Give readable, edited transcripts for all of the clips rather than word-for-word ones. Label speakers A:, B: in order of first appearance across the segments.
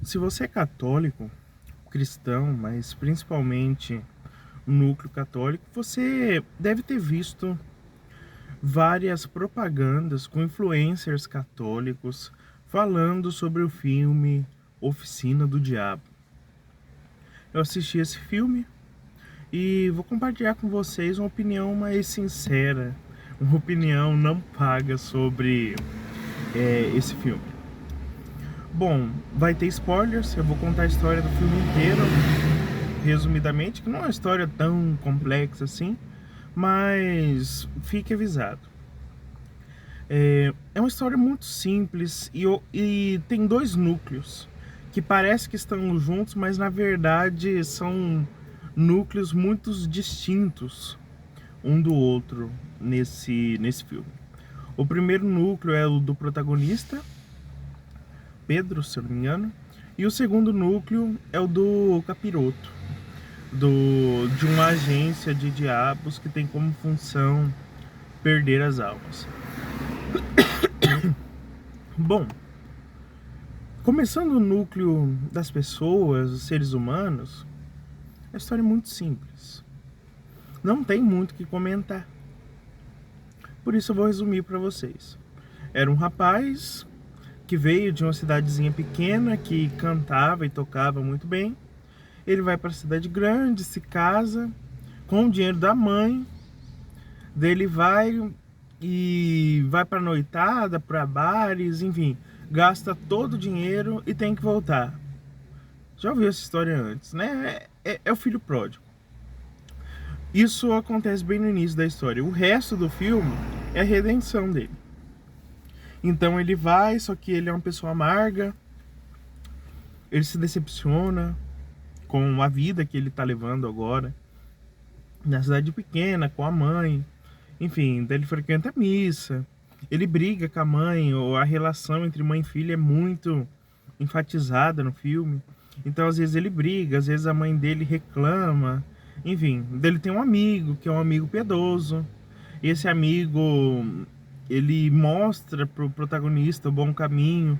A: Se você é católico, cristão, mas principalmente o núcleo católico, você deve ter visto várias propagandas com influencers católicos falando sobre o filme Oficina do Diabo. Eu assisti esse filme e vou compartilhar com vocês uma opinião mais sincera, uma opinião não paga sobre esse filme. Bom, vai ter spoilers, eu vou contar a história do filme inteiro, resumidamente, que não é uma história tão complexa assim, mas fique avisado. É uma história muito simples e tem dois núcleos que parece que estão juntos, mas na verdade são núcleos muito distintos um do outro nesse filme. O primeiro núcleo é o do protagonista, Pedro, se eu não me engano, e o segundo núcleo é o do capiroto, de uma agência de diabos que tem como função perder as almas. Bom, começando o núcleo das pessoas, dos seres humanos, a história é muito simples. Não tem muito o que comentar. Por isso eu vou resumir para vocês. Era um rapaz que veio de uma cidadezinha pequena, que cantava e tocava muito bem. Ele vai para a cidade grande, se casa, com o dinheiro da mãe, dele vai para noitada, para bares, enfim, gasta todo o dinheiro e tem que voltar. Já ouviu essa história antes, né? É o filho pródigo. Isso acontece bem no início da história. O resto do filme é a redenção dele. Então ele vai, só que ele é uma pessoa amarga, ele se decepciona com a vida que ele está levando agora, na cidade pequena, com a mãe. Enfim, daí ele frequenta a missa, ele briga com a mãe, ou a relação entre mãe e filha é muito enfatizada no filme. Então às vezes ele briga, às vezes a mãe dele reclama. Enfim, dele tem um amigo, que é um amigo piedoso. E esse amigo, ele mostra pro protagonista o bom caminho.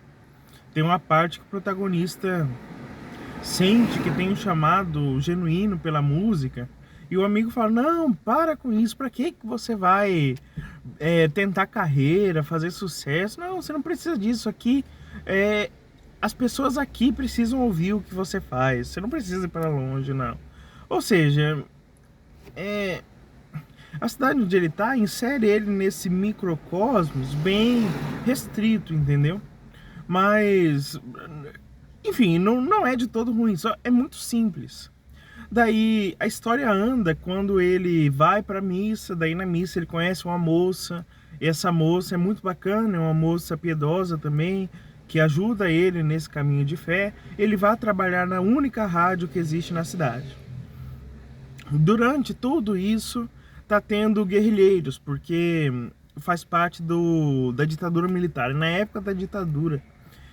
A: Tem uma parte que o protagonista sente que tem um chamado genuíno pela música. E o amigo fala, não, para com isso, pra que você vai tentar carreira, fazer sucesso? Não, você não precisa disso aqui. As pessoas aqui precisam ouvir o que você faz, você não precisa ir para longe, não. Ou seja, a cidade onde ele tá insere ele nesse microcosmos bem restrito, entendeu? Mas, enfim, não é de todo ruim, só é muito simples. Daí a história anda quando ele vai pra missa, daí na missa ele conhece uma moça, e essa moça é muito bacana, é uma moça piedosa também, que ajuda ele nesse caminho de fé. Ele vai trabalhar na única rádio que existe na cidade. Durante tudo isso, tá tendo guerrilheiros, porque faz parte da ditadura militar. Na época da ditadura,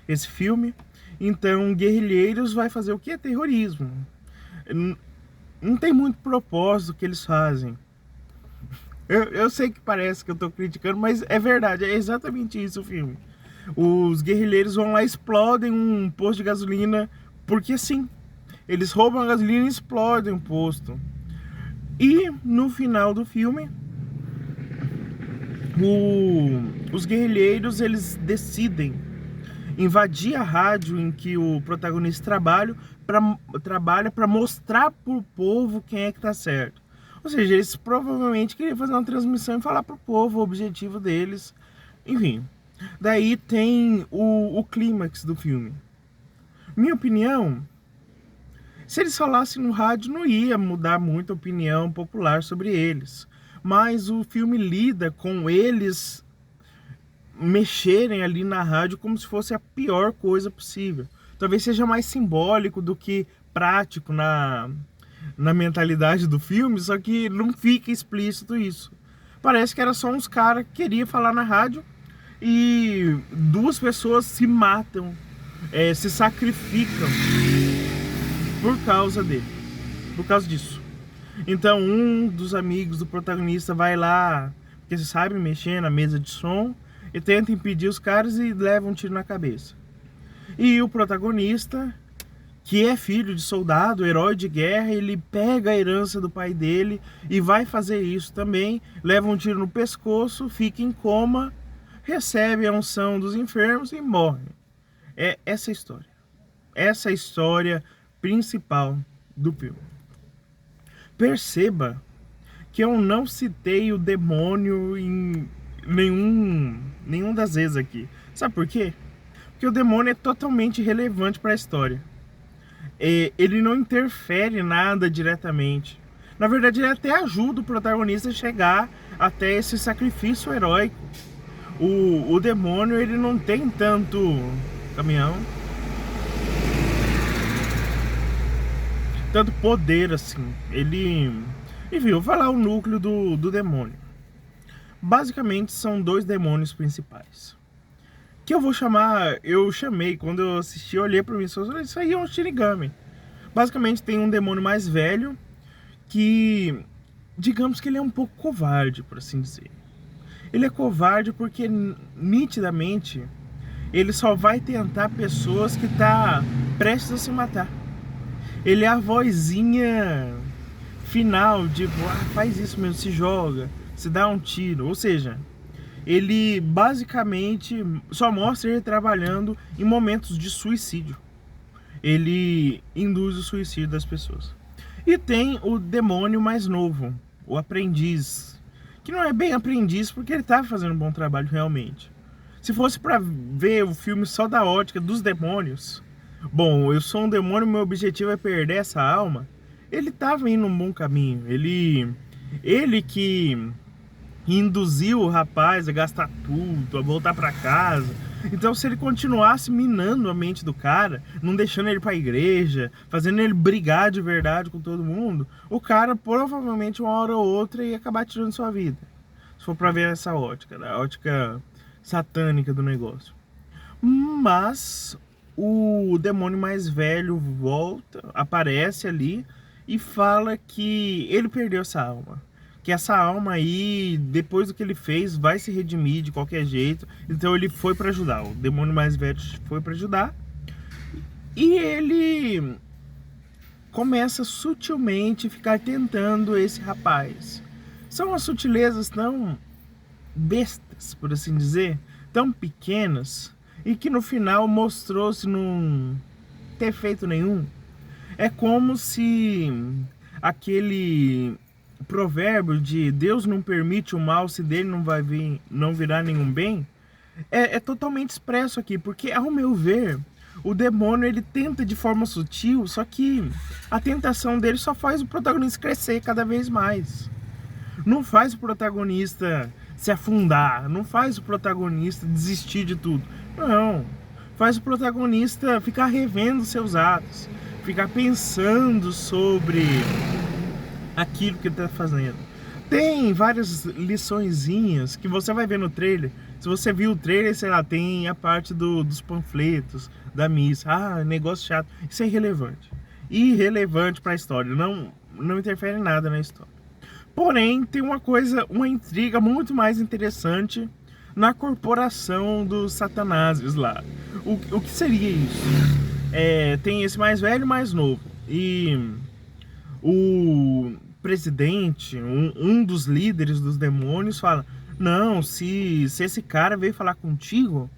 A: esse filme, então guerrilheiros vai fazer o que? Terrorismo. Não tem muito propósito que eles fazem. Eu sei que parece que eu tô criticando, mas é verdade, é exatamente isso o filme. Os guerrilheiros vão lá e explodem um posto de gasolina, porque sim, eles roubam a gasolina e explodem o posto. E no final do filme, os guerrilheiros eles decidem invadir a rádio em que o protagonista trabalha para mostrar pro povo quem é que tá certo. Ou seja, eles provavelmente queriam fazer uma transmissão e falar pro povo o objetivo deles. Enfim, daí tem o clímax do filme. Minha opinião, se eles falassem no rádio não ia mudar muito a opinião popular sobre eles. Mas o filme lida com eles mexerem ali na rádio como se fosse a pior coisa possível. Talvez seja mais simbólico do que prático na mentalidade do filme, só que não fica explícito isso. Parece que era só uns caras que queriam falar na rádio e duas pessoas se matam, se sacrificam por causa dele, por causa disso. Então um dos amigos do protagonista vai lá, porque você sabe mexer na mesa de som, e tenta impedir os caras e leva um tiro na cabeça. E o protagonista, que é filho de soldado, herói de guerra, ele pega a herança do pai dele e vai fazer isso também, leva um tiro no pescoço, fica em coma, recebe a unção dos enfermos e morre. É essa a história. Essa é a história principal do filme. Perceba que eu não citei o demônio em nenhum das vezes aqui. Sabe por quê? Porque o demônio é totalmente relevante para a história. Ele não interfere nada diretamente. Na verdade, ele até ajuda o protagonista a chegar até esse sacrifício heróico. O demônio, ele não tem tanto caminhão, tanto poder assim. Enfim, eu vou falar o núcleo do demônio. Basicamente são dois demônios principais, que eu chamei, quando eu assisti, eu olhei pra mim e falei, isso aí é um Shinigami. Basicamente tem um demônio mais velho, que, digamos que ele é um pouco covarde, por assim dizer. Ele é covarde porque, nitidamente, ele só vai tentar pessoas que tá prestes a se matar. Ele é a vozinha final, tipo, faz isso mesmo, se joga, se dá um tiro. Ou seja, ele basicamente só mostra ele trabalhando em momentos de suicídio. Ele induz o suicídio das pessoas. E tem o demônio mais novo, o aprendiz, que não é bem aprendiz porque ele tá fazendo um bom trabalho realmente. Se fosse pra ver o filme só da ótica dos demônios, bom, eu sou um demônio, meu objetivo é perder essa alma, ele tava indo num bom caminho. Ele que induziu o rapaz a gastar tudo, a voltar pra casa. Então, se ele continuasse minando a mente do cara, não deixando ele pra igreja, fazendo ele brigar de verdade com todo mundo, o cara provavelmente uma hora ou outra ia acabar tirando sua vida. Se for pra ver essa ótica, né? A ótica satânica do negócio. Mas o demônio mais velho volta, aparece ali e fala que ele perdeu essa alma. Que essa alma aí, depois do que ele fez, vai se redimir de qualquer jeito. Então ele foi pra ajudar. O demônio mais velho foi pra ajudar. E ele começa sutilmente a ficar tentando esse rapaz. São as sutilezas tão bestas, por assim dizer, tão pequenas, e que no final mostrou-se não ter feito nenhum. É como se aquele provérbio de Deus não permite o mal, se dele não virá nenhum bem, é totalmente expresso aqui, porque ao meu ver, o demônio ele tenta de forma sutil, só que a tentação dele só faz o protagonista crescer cada vez mais. Não faz o protagonista se afundar, não faz o protagonista desistir de tudo. Não, faz o protagonista ficar revendo seus atos, ficar pensando sobre aquilo que ele está fazendo. Tem várias liçõezinhas que você vai ver no trailer. Se você viu o trailer, sei lá, tem a parte dos panfletos, da missa. Ah, negócio chato. Isso é irrelevante. Irrelevante para a história. Não interfere em nada na história. Porém, tem uma intriga muito mais interessante na corporação dos satanásios lá. O que seria isso? Tem esse mais velho e mais novo. E o presidente, um dos líderes dos demônios, fala: não, se esse cara veio falar contigo,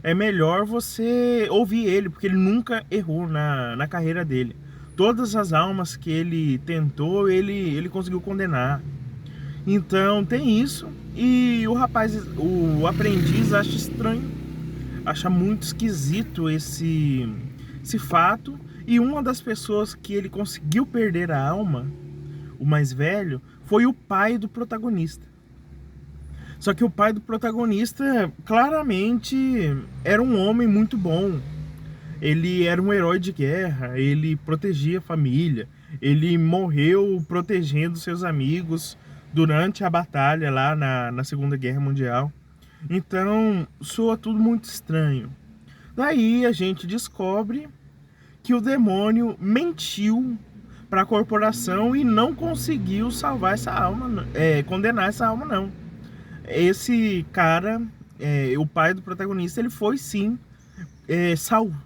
A: é melhor você ouvir ele, porque ele nunca errou na carreira dele. Todas as almas que ele tentou, ele conseguiu condenar. Então tem isso. E o aprendiz acha estranho, acha muito esquisito esse fato. E uma das pessoas que ele conseguiu perder a alma, o mais velho, foi o pai do protagonista. Só que o pai do protagonista claramente era um homem muito bom. Ele era um herói de guerra, ele protegia a família, ele morreu protegendo seus amigos durante a batalha lá na Segunda Guerra Mundial. Então soa tudo muito estranho. Daí a gente descobre que o demônio mentiu para a corporação e não conseguiu salvar essa alma, condenar essa alma não. Esse cara, o pai do protagonista, ele foi sim salvo.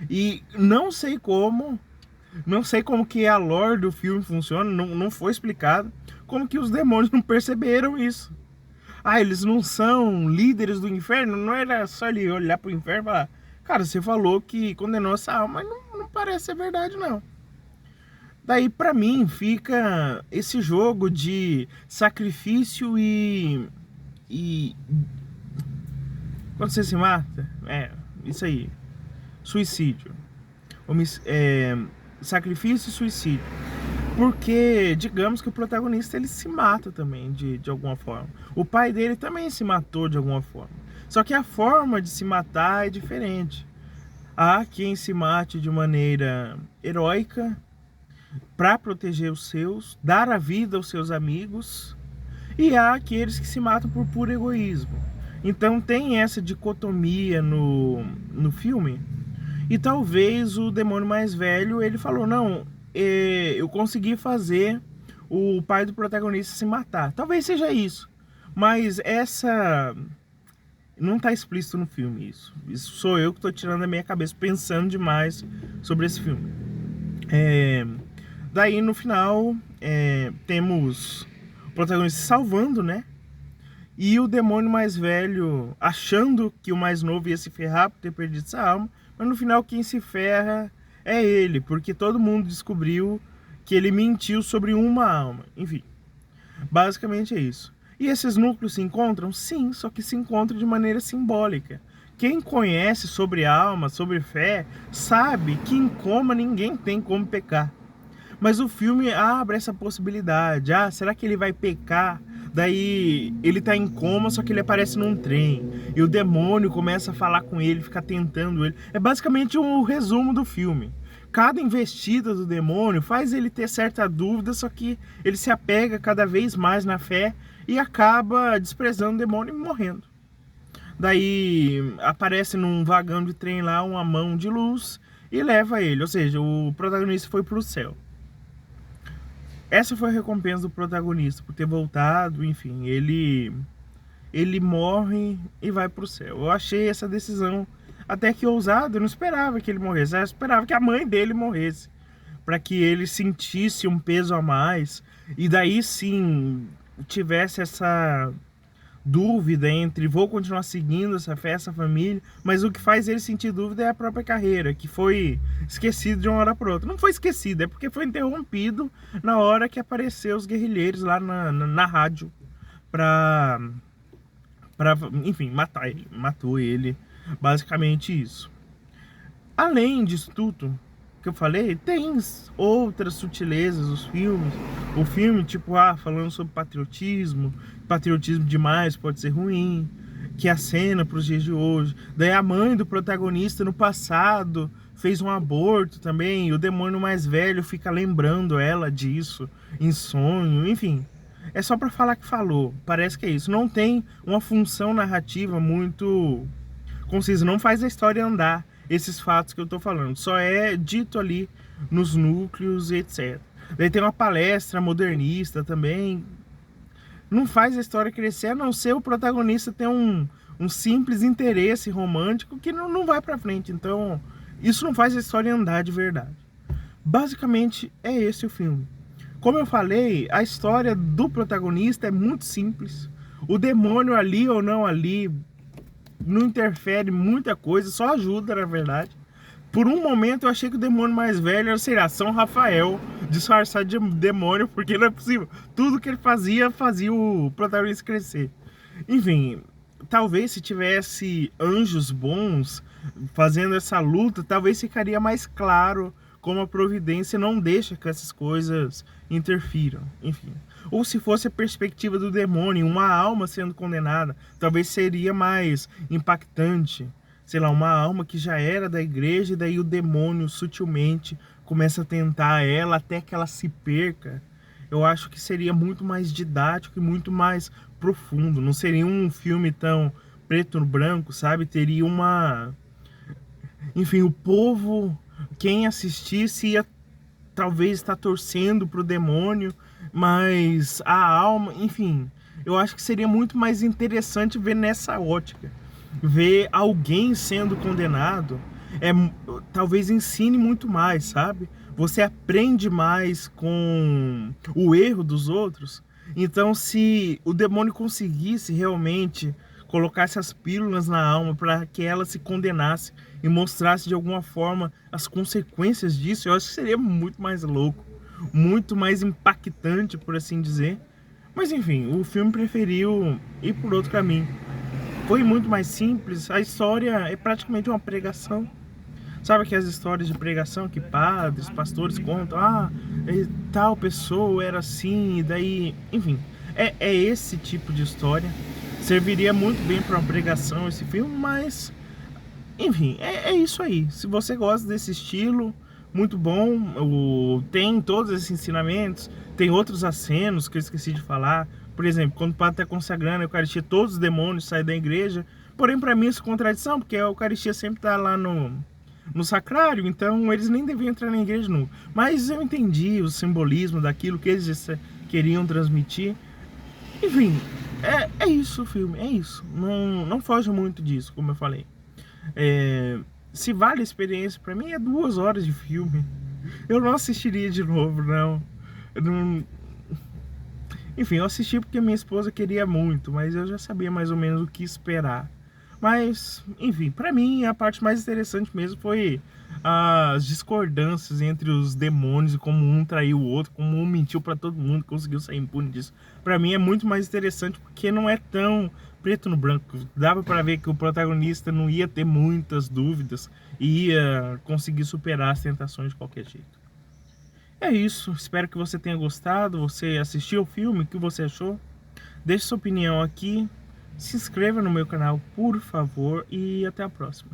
A: E não sei como que a lore do filme funciona, não foi explicado como que os demônios não perceberam isso. Ah, eles não são líderes do inferno? Não era só ele olhar pro inferno e falar: cara, você falou que condenou essa alma, mas não parece ser verdade, não. Daí, pra mim, fica esse jogo de sacrifício e quando você se mata, isso aí, suicídio. Sacrifício e suicídio. Porque, digamos que o protagonista ele se mata também, de alguma forma. O pai dele também se matou de alguma forma. Só que a forma de se matar é diferente. Há quem se mate de maneira heróica para proteger os seus, dar a vida aos seus amigos, e há aqueles que se matam por puro egoísmo. Então tem essa dicotomia no filme. E talvez o demônio mais velho, ele falou: não, eu consegui fazer o pai do protagonista se matar. Talvez seja isso. Mas essa... não tá explícito no filme isso. Isso sou eu que tô tirando da minha cabeça, pensando demais sobre esse filme. Daí no final, temos o protagonista se salvando, né? E o demônio mais velho achando que o mais novo ia se ferrar por ter perdido essa alma. Mas no final quem se ferra é ele, porque todo mundo descobriu que ele mentiu sobre uma alma. Enfim, basicamente é isso. E esses núcleos se encontram? Sim, só que se encontram de maneira simbólica. Quem conhece sobre alma, sobre fé, sabe que em coma ninguém tem como pecar. Mas o filme abre essa possibilidade. Ah, será que ele vai pecar? Daí ele tá em coma, só que ele aparece num trem. E o demônio começa a falar com ele, fica tentando ele. É basicamente um resumo do filme. Cada investida do demônio faz ele ter certa dúvida, só que ele se apega cada vez mais na fé e acaba desprezando o demônio e morrendo. Daí aparece num vagão de trem lá uma mão de luz e leva ele. Ou seja, o protagonista foi pro céu. Essa foi a recompensa do protagonista por ter voltado, enfim, ele morre e vai pro céu. Eu achei essa decisão até que ousada, eu não esperava que ele morresse, eu esperava que a mãe dele morresse, para que ele sentisse um peso a mais e daí sim tivesse essa dúvida entre vou continuar seguindo essa fé, essa família, mas o que faz ele sentir dúvida é a própria carreira, que foi esquecido de uma hora para outra. Não foi esquecido, é porque foi interrompido na hora que apareceu os guerrilheiros lá na rádio pra, enfim, matar ele. Matou ele, basicamente isso. Além disso tudo que eu falei, tem outras sutilezas dos filmes. O filme, tipo, falando sobre patriotismo demais pode ser ruim, que a cena para os dias de hoje. Daí a mãe do protagonista no passado fez um aborto também, e o demônio mais velho fica lembrando ela disso em sonho, enfim. É só para falar que falou, parece que é isso. Não tem uma função narrativa muito concisa, não faz a história andar, esses fatos que eu tô falando. Só é dito ali nos núcleos e etc. Daí tem uma palestra modernista também. Não faz a história crescer, a não ser o protagonista ter um simples interesse romântico que não vai pra frente. Então, isso não faz a história andar de verdade. Basicamente, é esse o filme. Como eu falei, a história do protagonista é muito simples. O demônio ali ou não ali não interfere muita coisa, só ajuda, na verdade. Por um momento eu achei que o demônio mais velho era, sei lá, São Rafael disfarçado de demônio, porque não é possível. Tudo que ele fazia o protagonista crescer. Enfim, talvez se tivesse anjos bons fazendo essa luta, talvez ficaria mais claro como a providência não deixa que essas coisas interfiram. Enfim. Ou se fosse a perspectiva do demônio, uma alma sendo condenada, talvez seria mais impactante. Sei lá, uma alma que já era da igreja e daí o demônio sutilmente começa a tentar ela até que ela se perca. Eu acho que seria muito mais didático e muito mais profundo. Não seria um filme tão preto no branco, sabe? Teria uma... Enfim, o povo, quem assistisse ia talvez estar torcendo pro demônio, mas a alma, enfim, eu acho que seria muito mais interessante ver nessa ótica. Ver alguém sendo condenado. talvez ensine muito mais, sabe? Você aprende mais com o erro dos outros. Então, se o demônio conseguisse realmente colocar essas pílulas na alma para que ela se condenasse e mostrasse de alguma forma as consequências disso, eu acho que seria muito mais louco, muito mais impactante, por assim dizer. Mas enfim, o filme preferiu ir por outro caminho. Foi muito mais simples, a história é praticamente uma pregação. Sabe aquelas histórias de pregação que padres, pastores contam? Tal pessoa era assim, e daí... Enfim, é esse tipo de história. Serviria muito bem para uma pregação esse filme, mas... Enfim, é isso aí. Se você gosta desse estilo, muito bom. Tem todos esses ensinamentos, tem outros acenos que eu esqueci de falar. Por exemplo, quando o padre está consagrando a Eucaristia, todos os demônios saem da igreja. Porém, para mim, isso é contradição, porque a Eucaristia sempre está lá no sacrário, então eles nem deviam entrar na igreja nunca. Mas eu entendi o simbolismo daquilo que eles queriam transmitir. Enfim, é isso o filme, é isso. Não foge muito disso, como eu falei. Se vale a experiência, pra mim é 2 horas de filme. Eu não assistiria de novo, não. Eu não... Enfim, eu assisti porque minha esposa queria muito, mas eu já sabia mais ou menos o que esperar. Mas, enfim, pra mim a parte mais interessante mesmo foi as discordâncias entre os demônios e como um traiu o outro, como um mentiu pra todo mundo, conseguiu sair impune disso. Pra mim é muito mais interessante porque não é tão preto no branco. Dava pra ver que o protagonista não ia ter muitas dúvidas e ia conseguir superar as tentações de qualquer jeito. É isso, espero que você tenha gostado. Você assistiu o filme, o que você achou? Deixe sua opinião aqui, se inscreva no meu canal, por favor, e até a próxima.